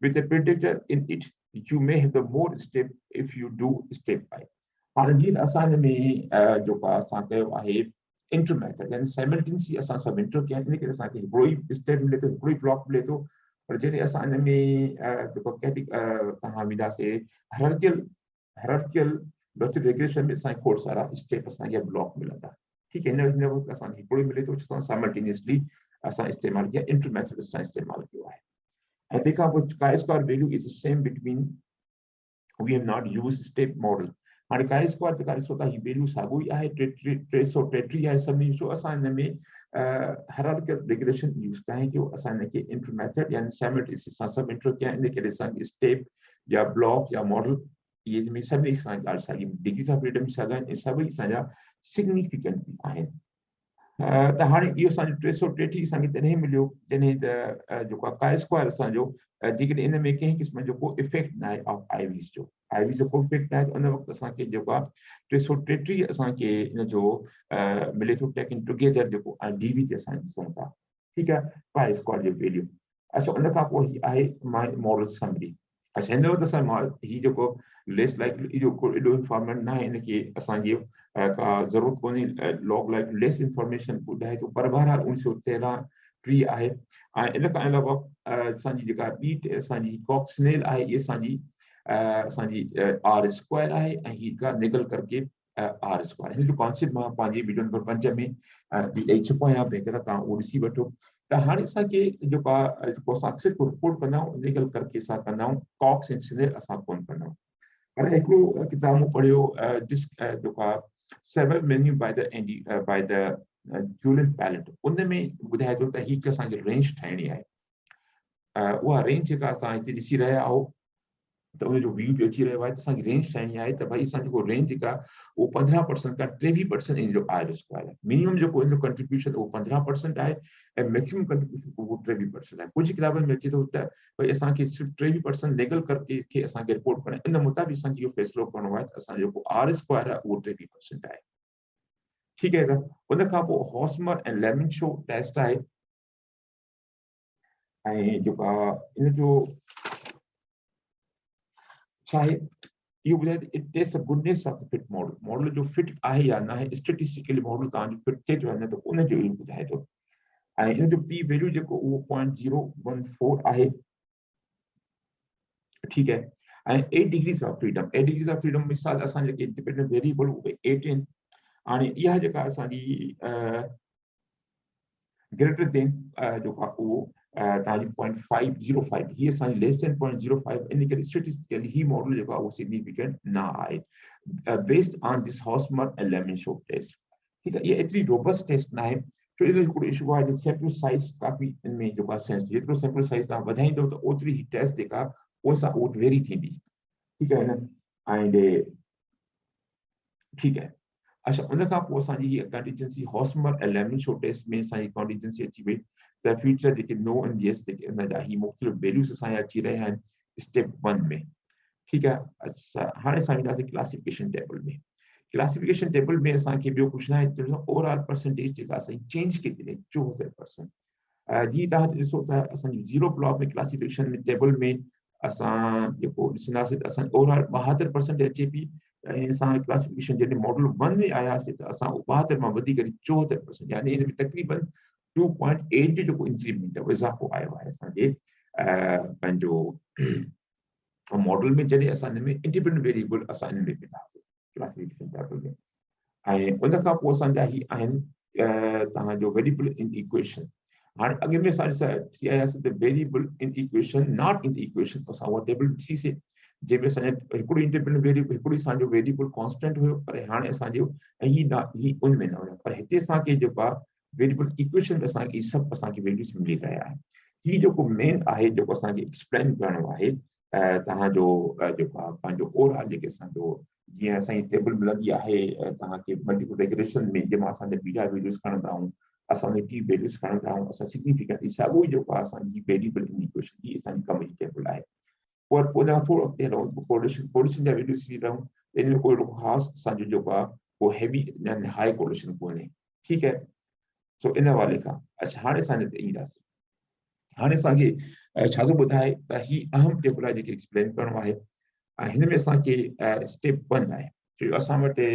with a predictor in it you may have the more step if you do step 5 हाणे जीअं असां हिन में जेको असां कयो आहे इंटर मेथड यानी साइमल्टेनियसली असां सभु इंटर कया इन करे असांखे हिकिड़ो ई स्टेप मिले थो हिकिड़ो ई ब्लॉक मिले थो पर जॾहिं असां हिन में जेको तव्हां वेंदासीं हायरार्कियल लॉजिक रिग्रेशन में असांखे खोड़ सारा स्टेप असांखे ब्लॉक मिलंदा ठीक है हिन वक़्तु असांखे हिकिड़ो ई मिले थो असां साइमल्टेनियसली असां इस्तेमालु कया इंटर मेथड असां इस्तेमालु कयो आहे ऐं तंहिंखां पोइ chi-square value is the same between we have not used step model हाणे chi-square ते ॾिसो था ही वैल्यू साॻियो ई आहे 333 आहे सभिनी जो असां हिन में हायरार्कियल रिग्रेशन यूज़ कयूं कयो असां हिनखे इंटर मेथड यानी साइमल्टेनियसली असां सभु इंटर कया इन करे असांखे स्टेप या ब्लॉक या मॉडल इहे में सभिनी असांजी ॻाल्हि साॻी डिग्रीज़ ऑफ फ्रीडम साॻा सभई असांजा सिग्निफिकेंट आहिनि त हाणे इहो असांजो 333 असांखे तॾहिं मिलियो जॾहिं त जेको आहे chi-square असांजो जेकॾहिं इन में कंहिं क़िस्म जो को इफेक्ट न आहे ऑफ आईवीज़ जो आईवीज़ जो को इफेक्ट न आहे त उन वक़्तु असांखे जेको आहे 333 असांखे इन जो मिले थो टेकन टुगेदर जेको डीवी ते असां ॾिसूं था ठीकु आहे chi-square जो वैल्यू अच्छा उन खां पोइ ही आहे मॉडल समरी अच्छा हिन वक़्तु असां ही जेको लेस लाइक इहो एॾो इंफॉर्मेंट न आहे इनखे असांजी का ज़रूरत कोन्हे लॉग लाइक लेस इंफॉर्मेशन ॿुधाए थो पर बहरहाल 1913 आहे ऐं इन खां अलावा असांजी जेका ॿी असांजी कॉक्सनेल आहे इहा असांजी R² आहे ऐं हीअ का निगल करके R² हिन जो कॉन्सेप्ट मां पंहिंजी वीडियो नंबर 5 में ॾेई चुको आहियां बहितर तव्हां उहो ॾिसी वठो त हाणे असांखे जेको आहे असां अक्सर रिपोर्ट कंदा आहियूं निगल करके असां कंदा आहियूं कॉक्स ऐं स्नेल असां कोन कंदा आहियूं पर हिकिड़ो किताब मूं पढ़ियो जेको आहे survival menu by the Julian Pallet उन में ॿुधाए थो त हिकु असांखे रेंज ठाहिणी आहे उहा रेंज जेका असां हिते ॾिसी रहिया आहियूं त उनजो व्यू बि अची रहियो आहे त असांखे रेंज ठाहिणी आहे त भई असां जेको रेंज जेका उहो 15% खां 23% इन जो R² आहे मिनिमम जेको इन जो कंट्रीब्यूशन उहो 15% आहे ऐं मैक्सिमम कंट्रीब्यूशन उहो 23% आहे कुझु किताबनि में अचे थो त भई असांखे सिर्फ़ु 23% निगल करके खे असांखे रिपोर्ट करणु इन मुताबिक़ असांखे इहो फ़ैसिलो करणो आहे त असांजो जेको R² आहे उहो 23% आहे ठीक है। त उन खां पोइ हॉस्मर ऐं लेमन शो टेस्ट आहे ऐं जेका इन जो छा आहे इहो ॿुधाए त it test the goodness of the fit model, model जो फिट आहे या न आहे, स्टेटिस्टिकली मॉडल तव्हांजो फिट थिए थो या न, त उन जो इहो ॿुधाए थो। ऐं इन जो पी वैल्यू जेको उहो 0.014 आहे, ठीक है। And 8 degrees of freedom, 8 degrees of freedom मिसाल असां जेके इंडिपेंडेंट वेरिएबल उहे 8 आहिनि। हाणे इहा जेका असांजी ग्रेटर देन जेका उहो तव्हांजी 0.505 ही असांजी लेस देन 0.05, इन करे स्टेटिस्टिकली ही मॉडल जेका उहो सिग्निफिकेंट न आहे बेस्ड ऑन दिस हॉस्मर ऐं लेमन शो टेस्ट। ठीक है, ये एतिरी रोबस्ट टेस्ट न आहे छो इन जो हिकिड़ो इशू आहे जो सैंपल साइज काफ़ी इनमें जेको आहे सेंस, जेतिरो सैंपल साइज तव्हां वधाईंदो त ओतिरी ही टेस्ट जेका उसा उहो वेरी थींदी। ठीक है न, एंड ठीक है। अच्छा, उन खां पोइ असांजी हीअ कंटीजेंसी हॉस्मर ऐं लेमन शो टेस्ट में असांजी कंटीजेंसी अची वई त फ्यूचर जेके नो एंड यस जेके इन जा ही मुख़्तलिफ़ वैल्यूज़ असांजा अची रहिया आहिनि स्टेप 1 में। ठीक है। अच्छा, हाणे असां वेंदासीं क्लासिफिकेशन टेबल में। क्लासिफिकेशन टेबल में असांखे ॿियो कुझु न आहे, ओवरऑल परसेंटेज जेका असांजी चेंज केतिरी आहे 74%। जीअं तव्हां ॾिसो त असांजी ज़ीरो ब्लॉक में क्लासिफिकेशन में टेबल में असां जेको ॾिसंदासीं त असां ओवरऑल 72% अचे पई ऐं असां क्लासिफिकेशन जॾहिं मॉडल 1 में आयासीं त असां 72 मां वधी करे 74%, यानी इन में तक़रीबन 2.8 जो जेको इंक्रीमेंट इज़ाफ़ो आयो आहे असांजे पंहिंजो मॉडल में, जॾहिं असां हिन में इंडिपेंडेंट वेरिएबल असां हिन में विधासीं क्लासिफिकेशन टेबल में। ऐं उन खां पोइ असांजा ही आहिनि तव्हांजो वेरिएबल इन इक्वेशन। हाणे अॻे में असां थी आयासीं त variable in equation not in equation, असां उहा टेबल ॾिसीसीं जंहिंमें असांजा हिकिड़ो इंडिपेंडेंट वेरिएबल हिकिड़ो असांजो वेरिएबल कॉन्स्टेंट हुयो, पर हाणे असांजो ऐं ही उन में न हुयो, पर हिते असांखे जेको आहे वेरिएबल इक्वेशन में असांखे सभु असांखे वैल्यूज़ मिली रहिया आहिनि। ही जेको मेन आहे जेको असांखे एक्सप्लेन करणो आहे तव्हांजो जेको आहे पंहिंजो ओवरऑल जेके असांजो जीअं असांजी टेबल मिलंदी आहे तव्हांखे मल्टीपल रेग्रेशन में, जंहिंमां असांजा बीटा वैल्यूज़ खणंदा आहियूं, असांजे टी वैल्यूज़ खणंदा आहियूं, असां सिग्निफिकेंट साॻियो ई जेको आहे असांजी वेरिएबल इन इक्वेशन जी असांजी कम जी टेबल आहे। पोइ उनखां थोरो अॻिते रहूं कोरिलेशन जा वैल्यूज़ थी रहूं, इन में कोई ख़ासि असांजो जेको आहे उहो हैवी यानी हाई कोरिलेशन कोन्हे। ठीक है, सो इन हवाले खां अच्छा हाणे असां हिन ते ईंदासीं। हाणे असांखे छा थो ॿुधाए त ही अहम टेबल आहे जेके एक्सप्लेन करणो आहे ऐं हिन में असांखे स्टेप 1 आहे जो असां वटि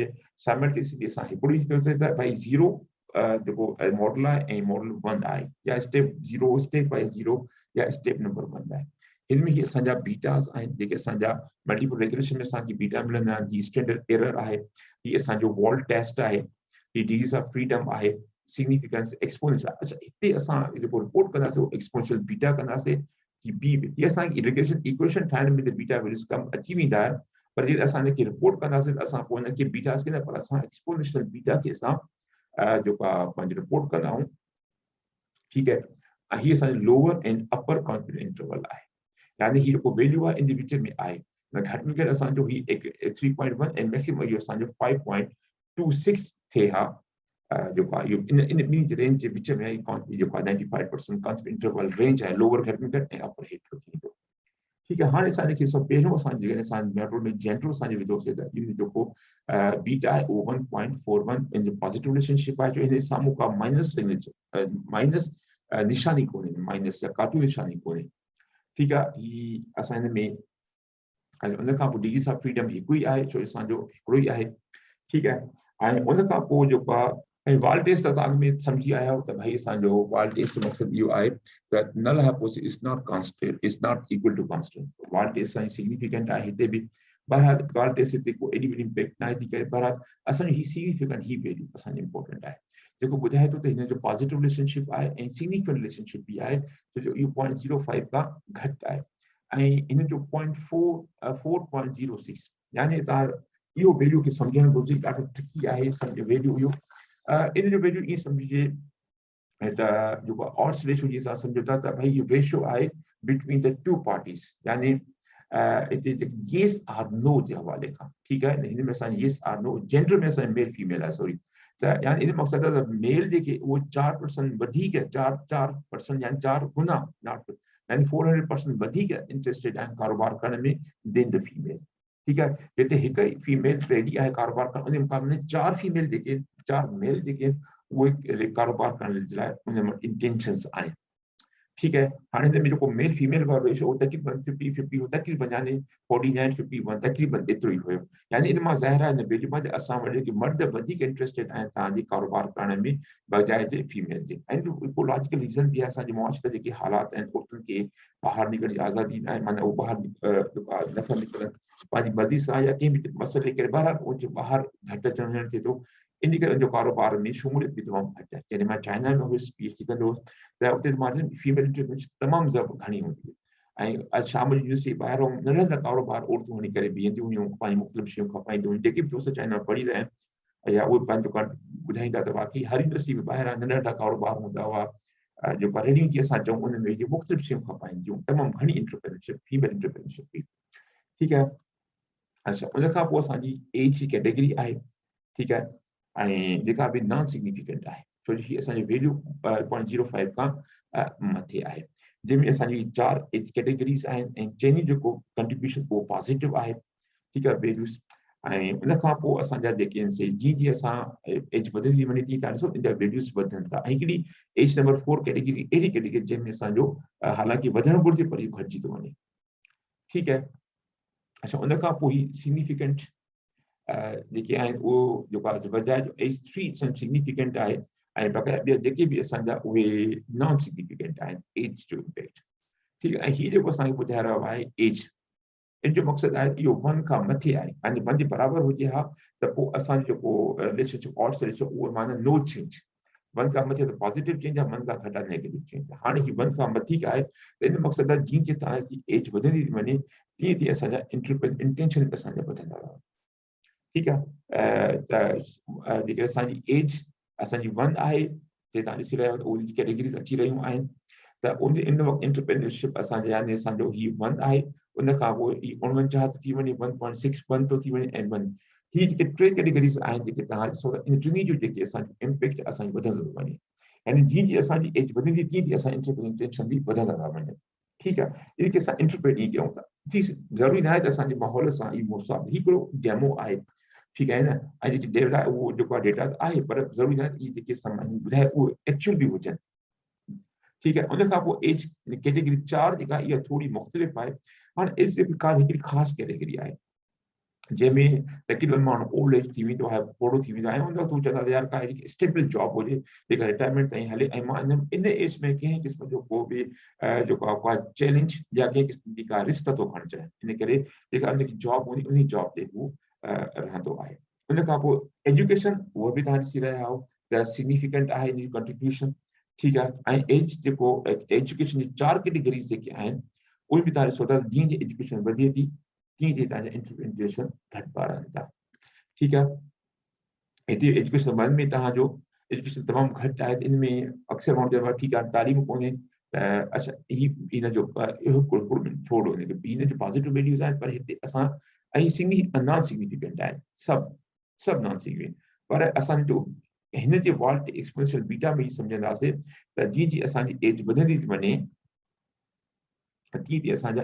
साइमल्टेनियसली असां हिकिड़ी त भाई ज़ीरो जेको मॉडल आहे ऐं मॉडल 1 आहे, या स्टेप 0 स्टेप बाय 0 या स्टेप नंबर 1 आहे। हिन में ही असांजा बीटास आहिनि जेके असांजा मल्टीपल रेग्रेशन में असांखे बीटा मिलंदा आहिनि। ही स्टैंडर्ड एरर आहे, ही असांजो वॉल्ट टेस्ट आहे, ही डिग्रीज़ ऑफ फ्रीडम आहे, सिग्निफिकेंस एक्सपोनेंशियल। अच्छा, हिते असां जेको रिपोर्ट कंदासीं उहो एक्सपोनेंशियल बीटा कंदासीं कि बी में ये असांखे रिग्रेशन इक्वेशन ठाहिण में त बीटा वैल्यूज़ कम अची वेंदा आहिनि, पर जॾहिं असां हिनखे रिपोर्ट कंदासीं त असां पोइ हिनखे बीटास कंदा, पर असां एक्सपोनेंशियल बीटा खे असां जेको आहे पंहिंजो रिपोर्ट कंदा आहियूं। ठीक है, ऐं हीअ असांजो lower and upper confidence interval आहे, यानी ही जेको वैल्यू आहे इन जे विच में आहे, घटि में घटि असांजो ही 3.1 ऐं मैक्सिमम इहो असांजो 5.26 थिए हा जेको आहे इहो इन ॿिन्ही जे रेंज जे विच में जेको आहे 95% कॉन्फिडेंस इंटरवल रेंज आहे, लोअर घटि में घटि ऐं अपर हेठि थींदो। ठीक है, हाणे असां हिनखे सभु पहिरियों असां जॾहिं असां मॉडल में जनरल असांजो विधोसीं त इन जेको बीटा आहे उहो 1.41 इन जो पॉजिटिव रिलेशनशिप आहे, जो हिन साम्हूं का माइनस सिग्नेचर माइनस निशानी कोन्हे, माइनस या कार्टून निशानी कोन्हे। ठीक आहे, ही असां हिन में उन खां पोइ डिग्रीज़ ऑफ फ्रीडम हिकु ई आहे छो असांजो हिकिड़ो ई आहे। ठीक आहे, ऐं उन खां पोइ जेको आहे ऐं वाल टेस्ट तव्हां में सम्झी आया हो त भाई असांजो वाल टेस्ट जो मक़सदु इहो आहे त null hypothesis is not constant, is not equal to constant. Wald test असांजी सिग्निफिकेंट आहे हिते बि, बहरहाल वाल टेस्ट हिते को एॾी वॾी इम्पैक्ट न आहे थी करे, बहरहाल असांजो ही सिग्निफिकेंट ही वैल्यू असांजो इंपॉर्टेंट आहे जेको ॿुधाए थो त हिन जो पॉजिटिव रिलेशनशिप आहे ऐं सिग्निफिकेंट रिलेशनशिप बि आहे, छो जो इहो 0.05 खां घटि आहे ऐं हिन जो 4.06, यानी तव्हां इहो वैल्यू खे सम्झणु घुरिजे, ॾाढो ट्रिकी आहे सम्झ वैल्यू इहो। इन जो वैल्यू ईअं सम्झिजे त जेको ऑड्स रेशियो जी असां सम्झो था त भाई इहो रेशियो आहे बिटवीन द टू पार्टीज़, यानी हिते येस आर नो जे हवाले खां। ठीकु आहे, हिन में असां येस आर नो जेंडर में असां मेल फीमेल आहे सॉरी, त यानी इन मक़सदु आहे त मेल जेके उहो 4% वधीक 4% यानी 4 गुना नॉट यानी 400% वधीक इंटरेस्टेड आहिनि कारोबार करण में देन द फीमेल। ठीकु आहे, जिते हिकु ई फीमेल रेडी आहे कारोबार करण, उन मुक़ाबले में 4 फीमेल जेके 4 मेल जेके उहे कारोबार करण जे लाइ उन में इंटेंशंस आहिनि। ठीक है, हाणे हिन में जेको मेल फीमेल वारो रेशो उहो तक़रीबन 50-50 हो, तक़रीबन यानी 49-51 तक़रीबन एतिरो ई हुयो। यानी इन मां ज़ाहिर आहे इन वैल्यू मां असां वटि जेके मर्द वधीक इंटरेस्टेड आहिनि तव्हांजे कारोबार करण में बजाए जे फीमेल जे। ऐं इकोलॉजिकल रीज़न बि आहे, असांजे मुआशरे जेके हालात आहिनि, औरतुनि खे ॿाहिरि निकिरण जी आज़ादी न आहे, माना उहो ॿाहिरि नथा निकिरनि पंहिंजी मर्ज़ी सां या कंहिं बि मसइले करे, बहरहाल उहो ॿाहिरि घटि अचण वञण थिए थो। इन करे उनजो कारोबार में शमूलियत बि तमामु घटि आहे। जॾहिं मां चाइना में हुयुसि PhD कंदो हुउसि त उते मां फीमेल इंटरवेंशन तमामु घणी हूंदी हुई। ऐं शाम जी यूनिवर्सिटी ॿाहिरों नंढा कारोबार औरतूं वञी करे बीहंदियूं हुयूं, पंहिंजी मुख़्तलिफ़ शयूं खपाईंदियूं हुयूं, जेके बि दोस्त चाइना में पढ़ी रहिया आहिनि या उहे पंहिंजो ॿुधाईंदा त बाक़ी हर यूनिवर्सिटी में ॿाहिरां नंढा कारोबार हूंदा हुआ, जेको रेडियो जी असां चऊं उन में मुख़्तलिफ़ शयूं खपाईंदियूं, तमामु घणी इंटरप्रेन्योरशिप, फीमेल इंटरप्रेन्योरशिप हुई। ठीकु आहे। अच्छा, उन खां पोइ असांजी एज जी कैटेगरी आहे। ठीकु आहे, ऐं जेका बि नॉन सिग्निफिकेंट आहे, छो जो असांजी वैल्यू 0.05 खां मथे आहे, जंहिंमें असांजी 4 एज कैटेगरीज़ आहिनि ऐं चइनी जेको कंट्रीब्यूशन उहो पॉज़िटिव आहे। ठीकु आहे, वैल्यूज़। ऐं उन खां पोइ असांजा जेके आहिनि जीअं जीअं असां एज वधंदी वञे थी, तव्हां ॾिसो इन जा वैल्यूज़ वधनि था। ऐं हिकिड़ी एज नंबर 4 कैटेगरी अहिड़ी कैटेगरी जंहिंमें असांजो हालांकि वधणु घुरिजे पर इहो घटिजी थो वञे। ठीकु आहे। अच्छा, उन खां पोइ ही सिग्निफिकेंट जेके आहिनि उहो जेको आहे बजाए जो एज 3 सिग्निफिकेंट आहे, ऐं बक़ाया ॿिया जेके बि असांजा उहे नॉन सिग्निफिकेंट आहिनि एज जो इम्पैक्ट। ठीकु आहे। ऐं हीउ जेको असांखे ॿुधाए रहियो आहे एज, इन जो मक़सदु आहे इहो 1 खां मथे आहे, ऐं 1 जे बराबरि हुजे हा त पोइ असांजो जेको रिलेशनशिप ऑड्स रेशो उहो माना नो चेंज। 1 खां मथे त पॉज़िटिव चेंज आहे, 1 खां घटि आहे नेगेटिव चेंज। हाणे ही 1 खां मथे आहे त इन मक़सदु आहे जीअं जीअं तव्हांजी एज वधंदी थी वञे तीअं तीअं असांजा इंटेंशन असांजा वधंदा रहनि। ठीकु आहे। त जेके असांजी एज असांजी 1 आहे, जे तव्हां ॾिसी रहिया आहियो उहे कैटेगरीज़ अची रहियूं आहिनि, त उन इन वक़्तु इंटरप्रेन्योरशिप असांजे यानी असांजो ही 1 आहे। उन खां पोइ ही 49 थी वञे, 1.61 थो थी वञे, ऐं 1 ही जेके 3 कैटेगरीज़ आहिनि जेके तव्हां ॾिसो त इन टिनी जो जेके असांजो इम्पैक्ट असांजो वधंदो थो वञे। यानी जीअं जीअं असांजी एज वधंदी तीअं तीअं असांजी इंटेंशन बि वधंदा था वञनि। ठीकु आहे। इन खे असां इंटरप्रेट ईअं कयूं था। ज़रूरी न आहे त असांजे माहौल सां ई मुसाफ़, हिकिड़ो डेमो आहे। ठीकु आहे न। ऐं जेकी डेटा उहो जेको आहे डेटा आहे, पर ज़रूरी न आहे इहे जेके सामान ॿुधाए उहे एक्चुअल बि हुजनि। ठीकु आहे। उन खां पोइ एज कैटेगरी 4 जेका इहा थोरी मुख़्तलिफ़ आहे। हाणे एज जे प्रकार हिकिड़ी ख़ासि कैटेगरी आहे जंहिंमें तक़रीबन माण्हू ओल्ड एज थी वेंदो आहे, पोड़ो थी वेंदो आहे, ऐं उन वक़्तु चवंदा त यार का अहिड़ी स्टेबल जॉब हुजे जेका रिटायरमेंट ताईं हले, ऐं मां इन एज में कंहिं क़िस्म जो को बि जेको आहे का चैलेंज या कंहिं क़िस्म जी का रिस्क थो खणणु चाहे। इन करे जेका उनजी जॉब हूंदी उन जॉब ते उहो रहंदो आहे। उन खां पोइ एजुकेशन, उहो बि तव्हां ॾिसी रहिया आहियो त सिग्निफिकेंट आहे इन जी कंट्रीब्यूशन। ठीकु आहे। ऐं एज जेको एजुकेशन जी 4 कैटेगरीज़ जेके आहिनि उहे बि तव्हां ॾिसो था जीअं जीअं एजुकेशन वधे थी तीअं तीअं तव्हांजा इंटरप्रेन्योरशिप घटिता रहनि था। ठीकु आहे। हिते एजुकेशन 1 में तव्हांजो एजुकेशन तमामु घटि आहे, त इन में अक्सर माण्हू चइबो आहे ठीकु आहे तालीम कोन्हे त अच्छा इन जो थोरो इन जो पॉज़िटिव वैल्यूज़ आहिनि, पर हिते असां ऐं नॉन सिग्निफिकेंट आहे, सभु नॉन सिग्निफिकेंट। पर असांजो हिन जे वॉल्ट एक्सपोनेंशियल बीटा में सम्झंदासीं त जीअं जीअं असांजी एज वधंदी थी वञे तीअं तीअं असांजा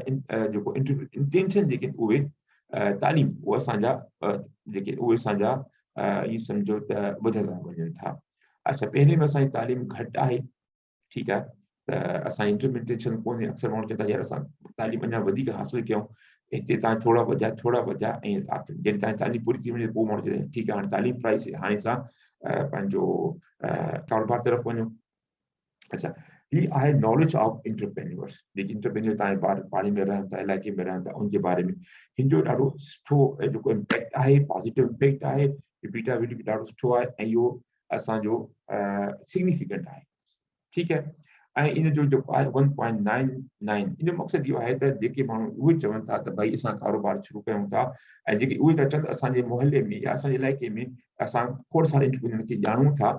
जेको इंटेंशन जेके उहे तालीम उहे असांजा जेके उहे असांजा इहे सम्झो त वधंदा वञनि था। अच्छा, पहिरें में असांजी तालीम घटि आहे। ठीकु आहे। त असां इंटरप्रिटेशन कोन्हे, अक्सर माण्हू चवंदा यार असां तालीम अञा वधीक हासिल कयूं, हिते तव्हां थोरा वधिया ऐं जॾहिं तव्हांजी तालीम पूरी थी वञे पोइ माण्हू चवंदा ठीकु आहे हाणे तालीम प्राइस हाणे असां पंहिंजो कारोबार तरफ़ वञूं। अच्छा, ही आहे नॉलेज ऑफ इंटरप्रेन्योर्स, जेके इंटरप्रेन्योर तव्हांजे ॿार पाड़े में रहनि था, इलाइक़े में रहनि था, उनजे बारे में हिन जो ॾाढो सुठो जेको इम्पैक्ट आहे, पॉज़िटिव इम्पैक्ट आहे, बीटा वैल्यू बि ॾाढो सुठो आहे, ऐं इहो असांजो सिग्निफिकेंट आहे। ठीकु आहे। ऐं इन जो जेको आहे 1.99, इन जो मक़सदु इहो आहे त जेके माण्हू उहे चवनि था त भई असां कारोबार शुरू कयूं था, ऐं जेके उहे था चवनि असांजे मोहल्ले में या असांजे इलाइक़े में असां खोड़ सारे इंटरप्रेन्योर खे ॼाणूं था,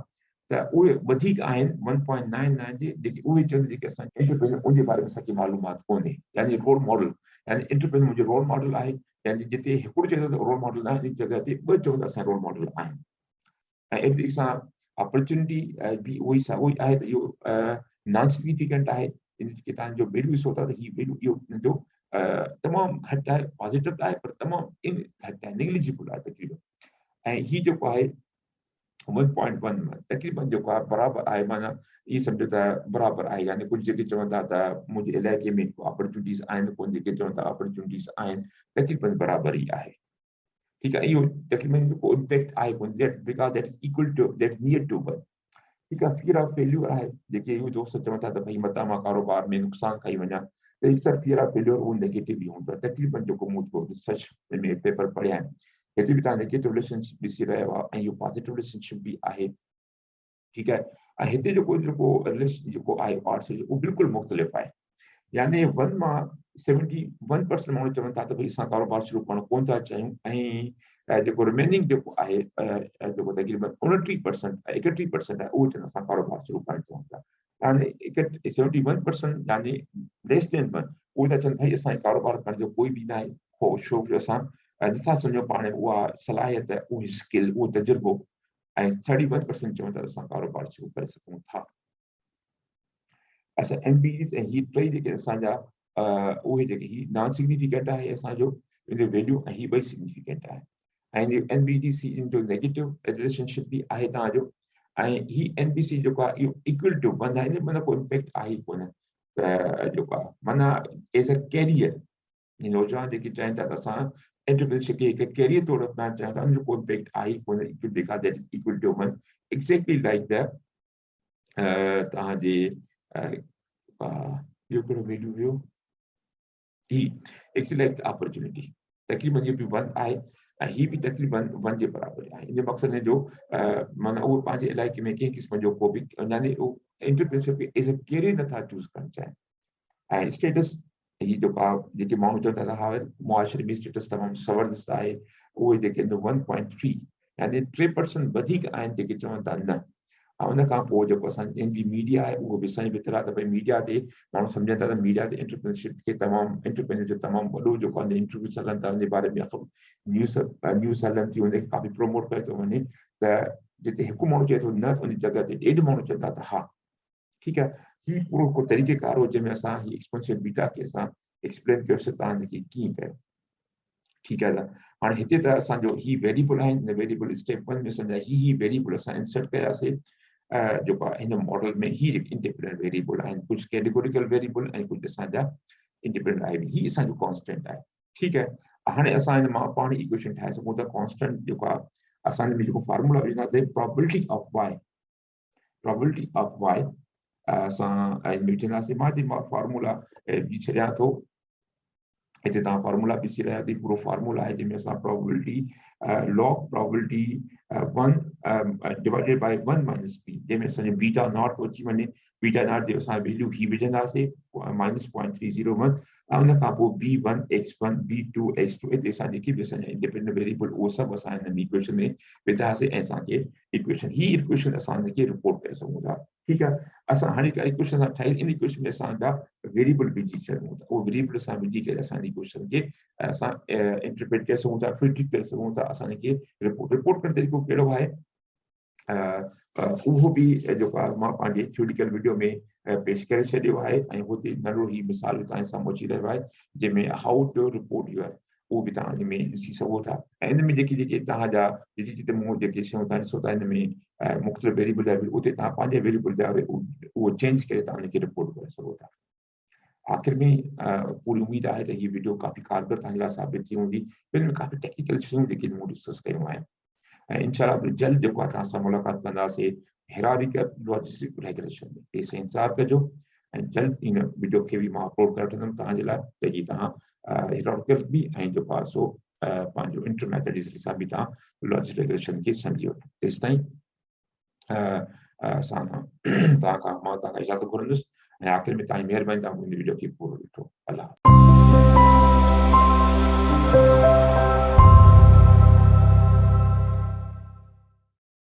त उहे वधीक आहिनि 1.99 जे, जेके उहे चवनि जेके असां इंटरप्रेन्योर उनजे बारे में असांखे मालूमात कोन्हे। यानी रोल मॉडल, यानी इंटरप्रेन्योर मुंहिंजो रोल मॉडल आहे, यानी जिते हिकिड़ो चवंदो त रोल मॉडल आहे, इन जॻह ते 2 चवंदा असां रोल मॉडल आहिनि। ऐं एतिरी सां अपॉर्चुनिटी बि उहो ई आहे त इहो नॉन सिग्निफिकेंट आहे। इन जेके तव्हांजो वैल्यू ॾिसो था त ही वैल्यू इहो इनजो तमामु घटि आहे, पॉज़िटिव आहे, पर तमामु घटि आहे, नेग्लिजिबल आहे तक़रीबन। ऐं ही जेको आहे 1.1 में तकरीबन जो का बराबर आहे, माना ये समझो त बराबर आहे, यानी कुछ जेके चवनि था त मुंहिंजे इलाइक़े में अपॉर्चुनिटीज़ आहिनि, कुछ जेके चवनि था अपॉर्चुनिटीज़ आहिनि, तकरीबन बराबर ही आहे। ठीक है, इहो तकरीबन जेको इम्पैक्ट आहे कोन, that because that is equal to, that is near to 1। ठीक है, फियर ऑफ फेल्यूर आहे, जेके इहो दोस्त चवनि था त भई मतां मां कारोबार में नुक़सान खाई वञा, त it's a fear of failure, उहो नेगेटिव ही हूंदो आहे। तकरीबन जेको मूं जेको रिसर्च में पेपर पढ़िया आहिनि, हिते बि तव्हां नेगेटिव रिलेशनशिप ॾिसी रहियो आहे ऐं इहो पॉज़िटिव रिलेशनशिप बि आहे। ठीक है, ऐं हिते जेको जेको रिलेशन जेको आहे आर्ट्स जो, उहो बिल्कुलु मुख़्तलिफ़ आहे। यानी 1 मां 71% माण्हू चवनि था त भई असां कारोबार शुरू करणु कोन था चाहियूं, ऐं जेको रिमेनिंग जेको आहे जेको तक़रीबन 29% 31% आहे, उहो चवनि असां कारोबार शुरू करणु चाहियूं था। यानी 71% यानी लेस देन 1, उहे था चवनि भई असांखे कारोबार करण जो कोई बि न आहे, हो छो जो असां नथा सम्झूं पाण में उहा सलाहियत, उहा स्किल, उहो तजुर्बो, ऐं 31% चवनि था त असां कारोबार शुरू करे सघूं था। अच्छा, एनपीटीज़ ऐं ही टई जेके असांजा उहे जेके ही नॉन सिग्निफिकेंट आहे असांजो, इन वैल्यू, ऐं ही ॿई सिग्निफिकेंट आहे। ऐं एनबीडीसी इन जो नेगेटिव रिलेशनशिप बि आहे तव्हांजो, ऐं ही एनबीसी जेको आहे इहो इक्वल टू 1 आहे, माना को इम्पैक्ट आहे ई कोन। त जेको आहे माना एज़ अ कैरियर, नौजवान जेके चाहिनि था त असां एंटरप्रेन्योरशिप खे हिकु कैरियर तौरु अपनाइणु चाहियूं था, उनजो को इम्पैक्ट आहे ई कोन, because that is equal to 1, exactly like the तव्हांजे ॿियो कहिड़ो वैल्यू हुयो, ही एक्सीलेंट अपॉर्चुनिटी, तकरीबन ये भी 1 आहे, ऐं ही भी तकरीबन 1 जे बराबर आहे। इन जो मक़सदु जो माना उहो पंहिंजे इलाइक़े में कंहिं क़िस्म जो को बि, यानी उहो एंटरप्रेन्योरशिप खे एज़ अ कैरियर नथा चूज़ करणु चाहिनि। ऐं स्टेटस, ही जेका जेके माण्हू चवनि था हा मुआशरे में स्टेटस तमामु ज़बरदस्त आहे, उहे जेके 1.3, यानी 3% वधीक आहिनि जेके चवनि था न। ऐं उन खां पोइ जेको असांजी एनडी मीडिया आहे, उहो बि असांजे भितर आहे, त भई मीडिया ते माण्हू सम्झनि था त मीडिया ते एंटरप्रेन्योरशिप खे तमामु, एंटरप्रेन्योर जो तमामु वॾो जेको आहे इंटरव्यूस हलनि था, उन बारे में न्यूज़ हलनि थियूं, उनखे काफ़ी प्रमोट कयो थो वञे, त जिते हिकु माण्हू चए थो न, उन जॻह ते 1.5 माण्हू चवनि था त हा। ठीकु आहे, ही पूरो को तरीक़ेकार हो जंहिंमें असां ही एक्सपोनेंशियल बीटा खे असां एक्सप्लेन कयोसीं तव्हां हिनखे कीअं कयो। ठीकु आहे, त हाणे हिते त असांजो ही वेरिएबल आहिनि, वेरिएबल स्टेप 1 में असांजा ही वेरिएबल असां इंसर्ट कयासीं, जेको आहे हिन मॉडल में ही इंडिपेंडेंट वेरिएबल आहिनि, कुझु कैटेगोरिकल वेरिएबल ऐं कुझु असांजा इंडिपेंडेंट आहे, ही असांजो कॉन्स्टेंट आहे। ठीकु आहे, हाणे असां हिन मां पाण इक्वेशन ठाहे सघूं था। कॉन्स्टेंट जेको आहे असांजे में जेको फार्मूला विझंदासीं, प्रोबेबिलिटी ऑफ वाई असां विझंदासीं। मां फार्मूला विझी छॾियां थो, हिते तव्हां फार्मूला ॾिसी रहिया थी, पूरो फार्मूला आहे जंहिंमें असां probability log probability 1 divided by 1 minus B, जंहिंमें असांजो बीटा नॉट थो अची वञे, बीटा नॉट जे असां वैल्यू ही विझंदासीं -0.301, ऐं उन खां पोइ b1 x1 b2 x2, हिते असां जेकी बि असांजा इंडिपेंडेंट वेरिएबल उहो सभु असां हिन इक्वेशन में विधासीं, ऐं असांखे इक्वेशन असां हिनखे रिपोर्ट करे सघूं था। ठीकु आहे, असां हाणे हिकु इक्वेशन असां ठाही, इन इक्वेशन में असांजा वेरिएबल विझी सघूं था, उहो वेरिएबल असां विझी करे असांजी इक्वेशन खे असां इंटरप्रेट करे सघूं था, प्रिडिक्ट करे सघूं था, असां हिनखे रिपोर्ट करण तरीक़ो कहिड़ो आहे, उहो बि जेको आहे मां पंहिंजे थ्योरिटिकल वीडियो में पेश करे छॾियो आहे, ऐं हुते नंढो ही मिसाल तव्हां साम्हूं अची रहियो आहे, जंहिंमें हाउ टू रिपोर्ट यूर, उहो बि तव्हां हिन में ॾिसी सघो था। ऐं हिन में जेके जेके तव्हांजा जिते मूं जेके शयूं तव्हां ॾिसो था, हिन में मुख़्तलिफ़ वेरिएबल जा उते तव्हां पंहिंजे वेरिएबल जा उहो चेंज करे तव्हां हुनखे रिपोर्ट करे सघो था। आख़िर में पूरी उम्मीद आहे त हीअ वीडियो काफ़ी कारगर तव्हांजे लाइ साबित थी हूंदी। हिन में काफ़ी टेक्निकल शयूं जेके मूं डिस्कस कयूं आहिनि, ऐं इंशाअल्लाह जल्द जेको आहे तव्हां सां मुलाक़ात कंदासीं हिरारिकल लॉजिस्टिक रेगुलेशन में। तेसिताईं इंतज़ारु कजो, ऐं जल्द इन वीडियो खे बि मां अपलोड करे वठंदुमि तव्हांजे लाइ, ताकि तव्हां हिरारिकल बि ऐं जेको आहे सो पंहिंजो इंटरमैथड सां बि तव्हां लॉजिस्टिक रेगुलेशन खे सम्झी वठो। तेसिताईं असां तव्हां खां मां तव्हांखां इजाज़त घुरंदुसि, ऐं आख़िर में तव्हांजी महिरबानी, तव्हां मुंहिंजी वीडियो खे पूरो ॾिठो। अल्लाह।